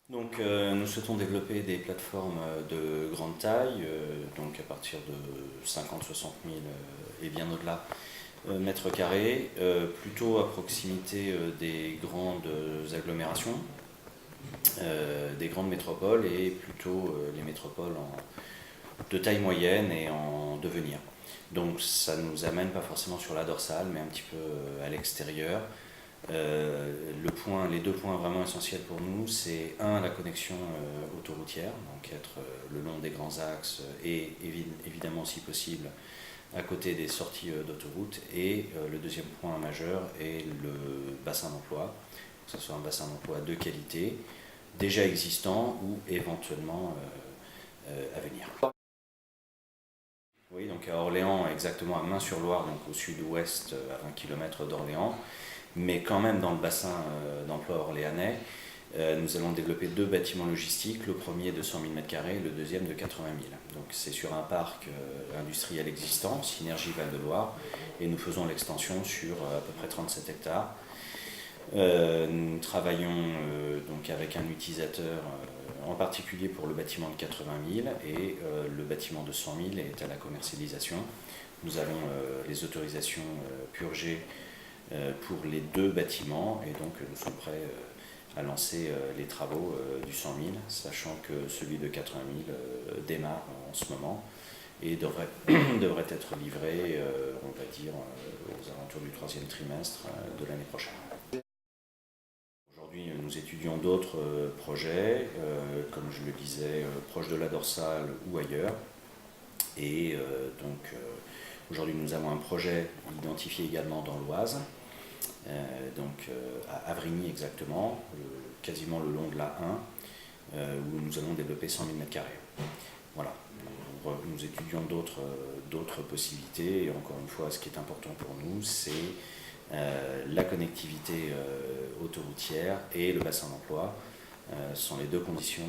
Donc, nous souhaitons développer des plateformes de grande taille, donc à partir de 50-60 000 et bien au-delà mètres carrés, plutôt à proximité des grandes agglomérations, des grandes métropoles et plutôt les métropoles de taille moyenne et en devenir. Donc ça nous amène pas forcément sur la dorsale, mais un petit peu à l'extérieur. Les deux points vraiment essentiels pour nous, c'est la connexion autoroutière, donc être le long des grands axes et évidemment si possible à côté des sorties d'autoroute. Et le deuxième point majeur est le bassin d'emploi, que ce soit un bassin d'emploi de qualité, déjà existant ou éventuellement à venir. Oui, donc à Orléans, exactement à Main-sur-Loire, donc au sud-ouest, à 20 km d'Orléans, mais quand même dans le bassin d'emploi orléanais. Nous allons développer deux bâtiments logistiques, le premier de 100 000 m2 et le deuxième de 80 000. Donc c'est sur un parc industriel existant, Synergie Val-de-Loire, et nous faisons l'extension sur à peu près 37 hectares. Nous travaillons donc avec un utilisateur en particulier pour le bâtiment de 80 000 et le bâtiment de 100 000 est à la commercialisation. Nous avons les autorisations purgées pour les deux bâtiments et donc nous sommes prêts à lancer les travaux du 100 000, sachant que celui de 80 000 démarre en ce moment et devrait être livré, on va dire, aux alentours du troisième trimestre de l'année prochaine. Aujourd'hui, nous étudions d'autres projets, comme je le disais, proches de la dorsale ou ailleurs. Et aujourd'hui, nous avons un projet identifié également dans l'Oise, à Avrigny exactement, quasiment le long de la 1, où nous allons développer 100 000 m2. Voilà. Nous étudions d'autres possibilités, et encore une fois, ce qui est important pour nous, c'est la connectivité autoroutière et le bassin d'emploi sont les deux conditions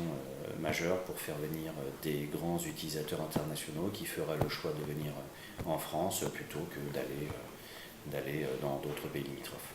majeures pour faire venir des grands utilisateurs internationaux qui feraient le choix de venir en France plutôt que d'aller dans d'autres pays limitrophes.